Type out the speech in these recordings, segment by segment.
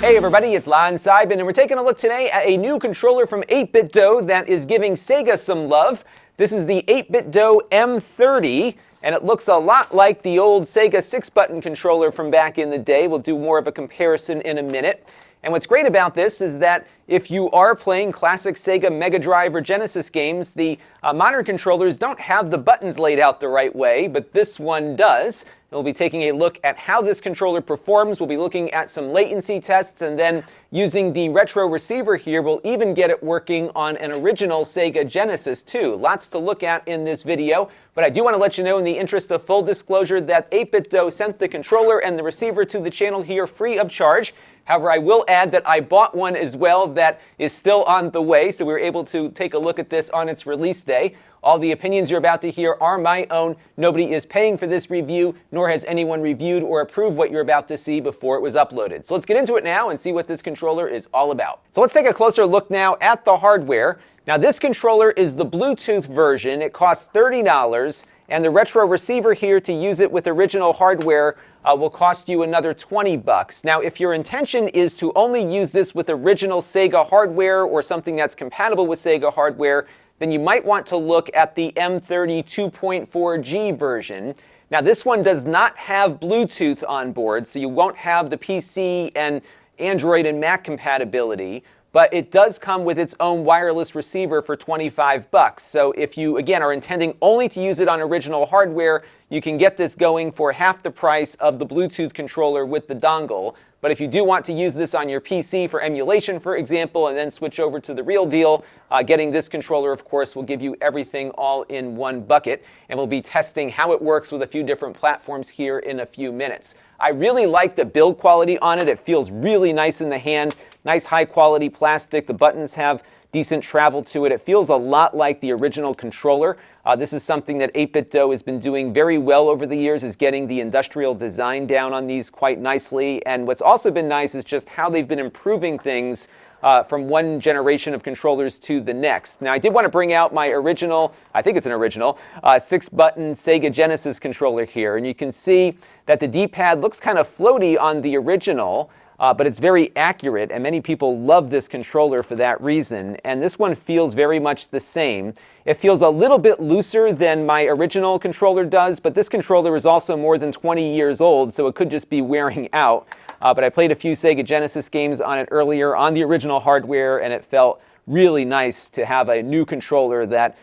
Hey everybody, it's Lon.TV, and we're taking a look today at a new controller from 8bitdo that is giving Sega some love. This is the 8bitdo M30, and it looks a lot like the old Sega 6-button controller from back in the day. We'll do more of a comparison in a minute. And what's great about this is that if you are playing classic Sega Mega Drive or Genesis games, the modern controllers don't have the buttons laid out the right way, but this one does. We'll be taking a look at how this controller performs. We'll be looking at some latency tests, and then using the retro receiver here, we'll even get it working on an original Sega Genesis too. Lots to look at in this video, but I do want to let you know, in the interest of full disclosure, that 8bitdo sent the controller and the receiver to the channel here free of charge. However, I will add that I bought one as well that is still on the way, so we were able to take a look at this on its release day. All the opinions you're about to hear are my own. Nobody is paying for this review, nor has anyone reviewed or approved what you're about to see before it was uploaded. So let's get into it now and see what this controller is all about. So let's take a closer look now at the hardware. Now this controller is the Bluetooth version. It costs $30, and the retro receiver here to use it with original hardware will cost you another $20. Now, if your intention is to only use this with original Sega hardware or something that's compatible with Sega hardware, then you might want to look at the M30 2.4G version. Now, this one does not have Bluetooth on board, so you won't have the PC and Android and Mac compatibility, but it does come with its own wireless receiver for $25. So if you, again, are intending only to use it on original hardware, you can get this going for half the price of the Bluetooth controller with the dongle. But if you do want to use this on your PC for emulation, for example, and then switch over to the real deal, getting this controller, of course, will give you everything all in one bucket. And we'll be testing how it works with a few different platforms here in a few minutes. I really like the build quality on it. It feels really nice in the hand. Nice high quality plastic. The buttons have decent travel to it. It feels a lot like the original controller. This is something that 8bitdo has been doing very well over the years, is getting the industrial design down on these quite nicely. And what's also been nice is just how they've been improving things from one generation of controllers to the next. Now, I did want to bring out my original, I think it's an original, 6-button Sega Genesis controller here. And you can see that the D-pad looks kind of floaty on the original, but it's very accurate, and many people love this controller for that reason. And this one feels very much the same. It feels a little bit looser than my original controller does, but this controller is also more than 20 years old, so it could just be wearing out. But I played a few Sega Genesis games on it earlier on the original hardware, and it felt really nice to have a new controller that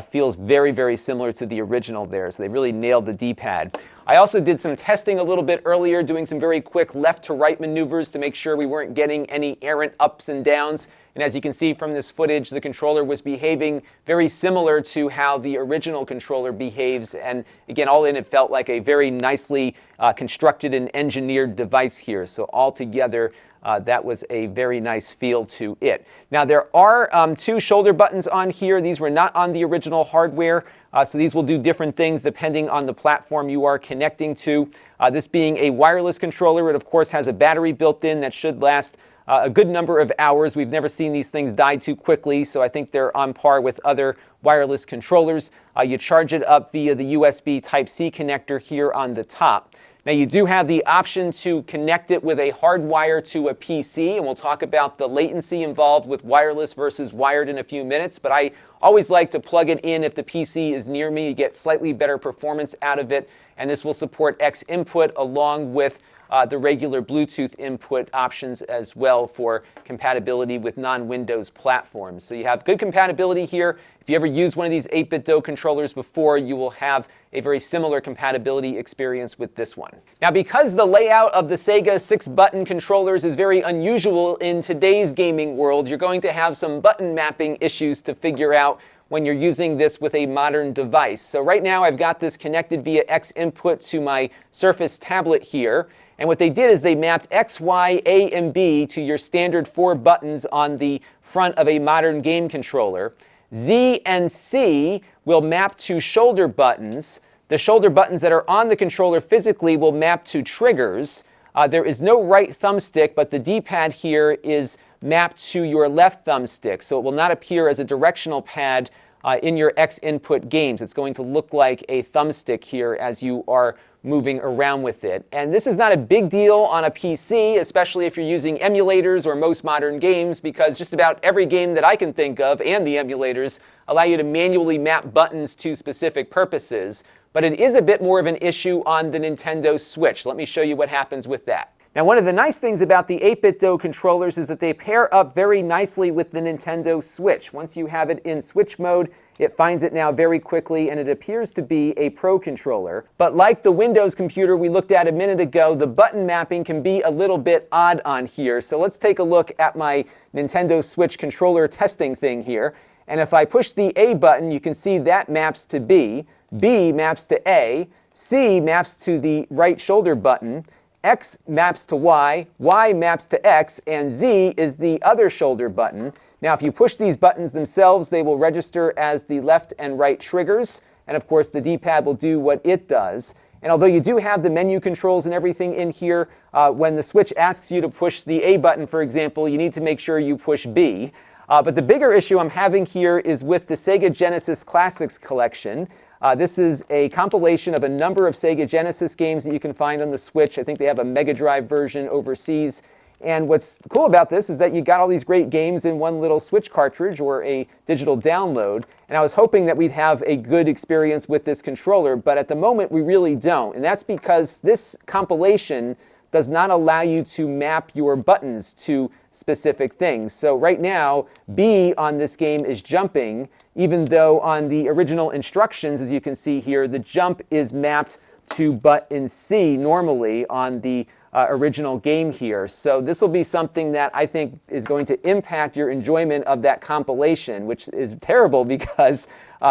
feels very, very similar to the original there. So they really nailed the D-pad. I also did some testing a little bit earlier, doing some very quick left to right maneuvers to make sure we weren't getting any errant ups and downs. And as you can see from this footage, the controller was behaving very similar to how the original controller behaves. And again, all in, it felt like a very nicely constructed and engineered device here. So altogether, that was a very nice feel to it. Now, there are 2 shoulder buttons on here. These were not on the original hardware, so these will do different things depending on the platform you are connecting to. This being a wireless controller, it of course has a battery built in that should last a good number of hours. We've never seen these things die too quickly, so I think they're on par with other wireless controllers. You charge it up via the USB Type-C connector here on the top. Now, you do have the option to connect it with a hardwire to a PC, and we'll talk about the latency involved with wireless versus wired in a few minutes, but I always like to plug it in if the PC is near me. You get slightly better performance out of it, and this will support X input along with the regular Bluetooth input options as well for compatibility with non-Windows platforms. So you have good compatibility here. If you ever used one of these 8bitdo controllers before, you will have a very similar compatibility experience with this one. Now, because the layout of the Sega 6-button controllers is very unusual in today's gaming world, you're going to have some button mapping issues to figure out when you're using this with a modern device. So right now I've got this connected via X input to my Surface tablet here. And what they did is they mapped X, Y, A, and B to your standard 4 buttons on the front of a modern game controller. Z and C will map to shoulder buttons. The shoulder buttons that are on the controller physically will map to triggers. There is no right thumbstick, but the D-pad here is mapped to your left thumbstick, so it will not appear as a directional pad in your X input games. It's going to look like a thumbstick here as you are moving around with it. And this is not a big deal on a PC, especially if you're using emulators or most modern games, because just about every game that I can think of and the emulators allow you to manually map buttons to specific purposes. But it is a bit more of an issue on the Nintendo Switch. Let me show you what happens with that. Now, one of the nice things about the 8bitdo controllers is that they pair up very nicely with the Nintendo Switch. Once you have it in Switch mode, it finds it now very quickly, and it appears to be a Pro controller. But like the Windows computer we looked at a minute ago, the button mapping can be a little bit odd on here. So let's take a look at my Nintendo Switch controller testing thing here. And if I push the A button, you can see that maps to B, B maps to A, C maps to the right shoulder button, X maps to Y, Y maps to X, and Z is the other shoulder button. Now, if you push these buttons themselves, they will register as the left and right triggers, and of course the D-pad will do what it does. And although you do have the menu controls and everything in here, when the Switch asks you to push the A button, for example, you need to make sure you push B. But the bigger issue I'm having here is with the Sega Genesis Classics collection. This is a compilation of a number of Sega Genesis games that you can find on the Switch. I think they have a Mega Drive version overseas. And what's cool about this is that you got all these great games in one little Switch cartridge or a digital download. And I was hoping that we'd have a good experience with this controller, but at the moment we really don't. And that's because this compilation does not allow you to map your buttons to specific things. So right now, B on this game is jumping, even though on the original instructions, as you can see here, the jump is mapped to button C normally on the original game here. So this will be something that I think is going to impact your enjoyment of that compilation, which is terrible because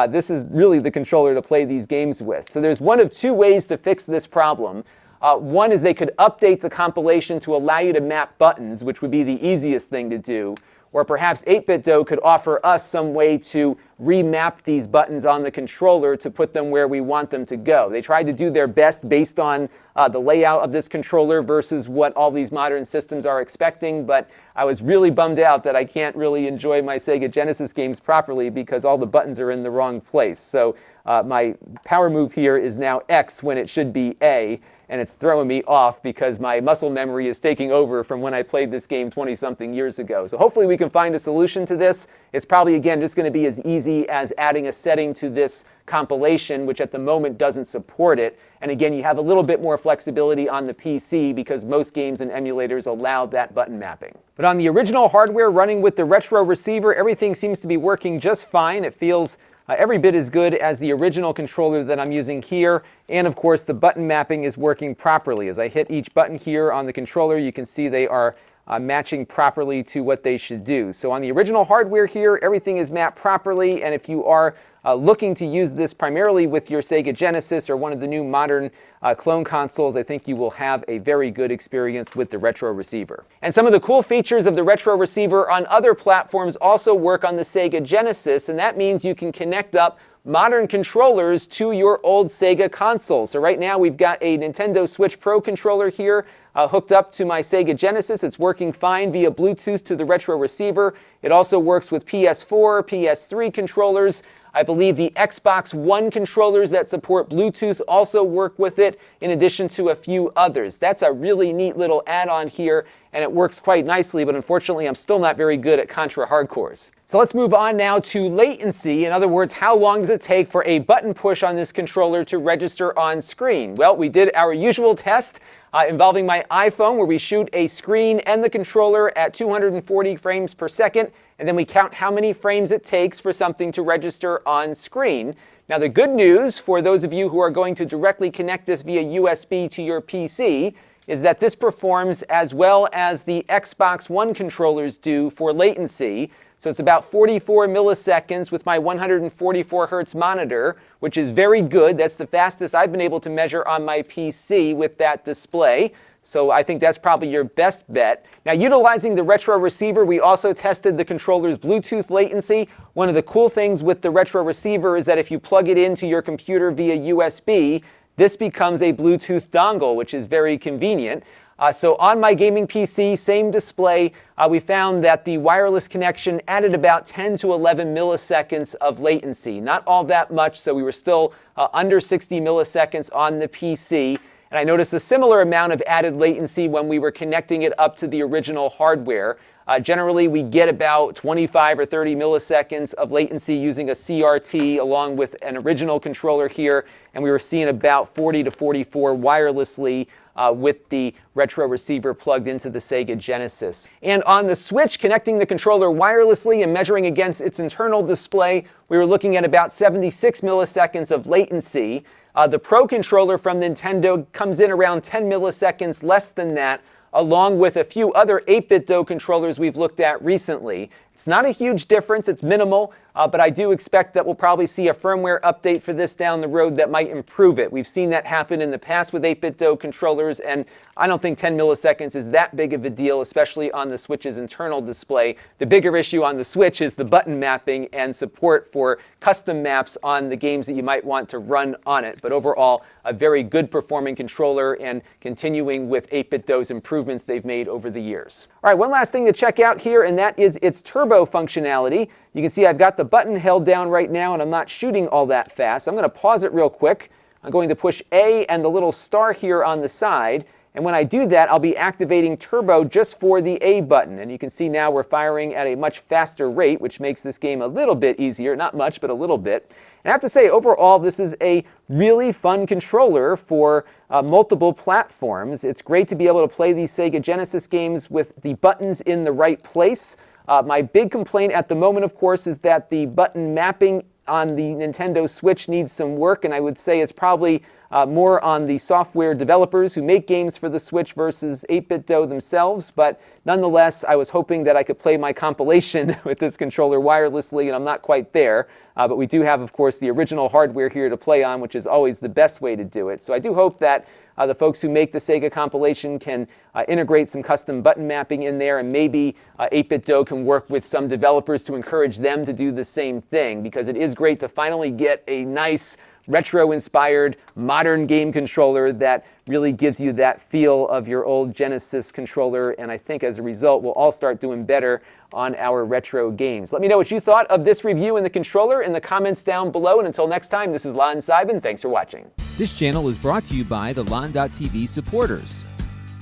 this is really the controller to play these games with. So there's one of two ways to fix this problem. One is they could update the compilation to allow you to map buttons, which would be the easiest thing to do. Or perhaps 8bitdo could offer us some way to remap these buttons on the controller to put them where we want them to go. They tried to do their best based on the layout of this controller versus what all these modern systems are expecting, but I was really bummed out that I can't really enjoy my Sega Genesis games properly because all the buttons are in the wrong place. So my power move here is now X when it should be A, and it's throwing me off because my muscle memory is taking over from when I played this game 20-something years ago. So hopefully we can find a solution to this. It's probably, again, just going to be as easy as adding a setting to this compilation, which at the moment doesn't support it. And again, you have a little bit more flexibility on the PC because most games and emulators allow that button mapping. But on the original hardware running with the retro receiver, everything seems to be working just fine. It feels every bit as good as the original controller that I'm using here. And of course, the button mapping is working properly. As I hit each button here on the controller, you can see they are matching properly to what they should do. So on the original hardware here, everything is mapped properly. And if you are looking to use this primarily with your Sega Genesis or one of the new modern clone consoles, I think you will have a very good experience with the retro receiver. And some of the cool features of the retro receiver on other platforms also work on the Sega Genesis, and that means you can connect up modern controllers to your old Sega console. So right now we've got a Nintendo Switch Pro controller here hooked up to my Sega Genesis. It's working fine via Bluetooth to the retro receiver. It also works with PS4, PS3 controllers. I believe the Xbox One controllers that support Bluetooth also work with it, in addition to a few others. That's a really neat little add-on here, and it works quite nicely, but unfortunately I'm still not very good at Contra hardcores. So let's move on now to latency. In other words, how long does it take for a button push on this controller to register on screen? Well, we did our usual test involving my iPhone, where we shoot a screen and the controller at 240 frames per second, and then we count how many frames it takes for something to register on screen. Now, the good news for those of you who are going to directly connect this via USB to your PC is that this performs as well as the Xbox One controllers do for latency. So it's about 44 milliseconds with my 144 hertz monitor, which is very good. That's the fastest I've been able to measure on my PC with that display. So I think that's probably your best bet. Now, utilizing the retro receiver, we also tested the controller's Bluetooth latency. One of the cool things with the retro receiver is that if you plug it into your computer via USB, this becomes a Bluetooth dongle, which is very convenient. So on my gaming PC, same display, we found that the wireless connection added about 10 to 11 milliseconds of latency. Not all that much, so we were still under 60 milliseconds on the PC. And I noticed a similar amount of added latency when we were connecting it up to the original hardware. Generally, we get about 25 or 30 milliseconds of latency using a CRT along with an original controller here, and we were seeing about 40 to 44 wirelessly with the retro receiver plugged into the Sega Genesis. And on the Switch, connecting the controller wirelessly and measuring against its internal display, we were looking at about 76 milliseconds of latency. The Pro controller from Nintendo comes in around 10 milliseconds less than that, along with a few other 8bitdo controllers we've looked at recently. It's not a huge difference, it's minimal, but I do expect that we'll probably see a firmware update for this down the road that might improve it. We've seen that happen in the past with 8bitdo controllers, and I don't think 10 milliseconds is that big of a deal, especially on the Switch's internal display. The bigger issue on the Switch is the button mapping and support for custom maps on the games that you might want to run on it. But overall, a very good performing controller and continuing with 8bitdo's improvements they've made over the years. All right, one last thing to check out here, and that is its turbo functionality. You can see I've got the button held down right now and I'm not shooting all that fast. I'm going to pause it real quick. I'm going to push A and the little star here on the side. And when I do that, I'll be activating turbo just for the A button. And you can see now we're firing at a much faster rate, which makes this game a little bit easier. Not much, but a little bit. And I have to say, overall, this is a really fun controller for multiple platforms. It's great to be able to play these Sega Genesis games with the buttons in the right place. My big complaint at the moment, of course, is that the button mapping on the Nintendo Switch needs some work, and I would say it's probably more on the software developers who make games for the Switch versus 8bitdo themselves. But nonetheless, I was hoping that I could play my compilation with this controller wirelessly, and I'm not quite there. But we do have, of course, the original hardware here to play on, which is always the best way to do it. So I do hope that the folks who make the Sega compilation can integrate some custom button mapping in there, and maybe 8bitdo can work with some developers to encourage them to do the same thing, because it is great to finally get a nice retro-inspired modern game controller that really gives you that feel of your old Genesis controller, and I think as a result we'll all start doing better on our retro games. Let me know what you thought of this review and the controller in the comments down below, and until next time, this is Lon.TV. Thanks for watching. This channel is brought to you by the Lon.TV supporters,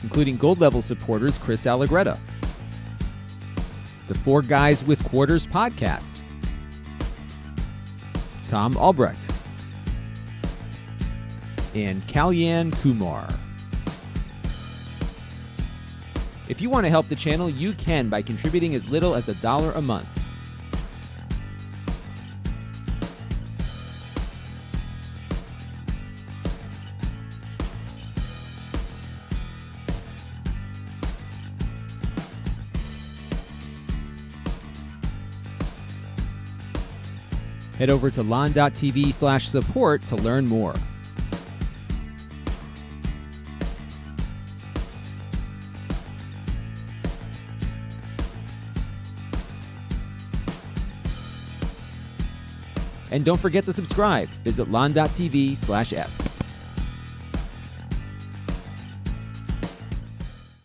including gold level supporters Chris Allegretta, the Four Guys with Quarters podcast, Tom Albrecht, and Kalyan Kumar. If you want to help the channel, you can by contributing as little as $1 a month. Head over to lon.tv/support to learn more. And don't forget to subscribe. Visit lon.tv/s.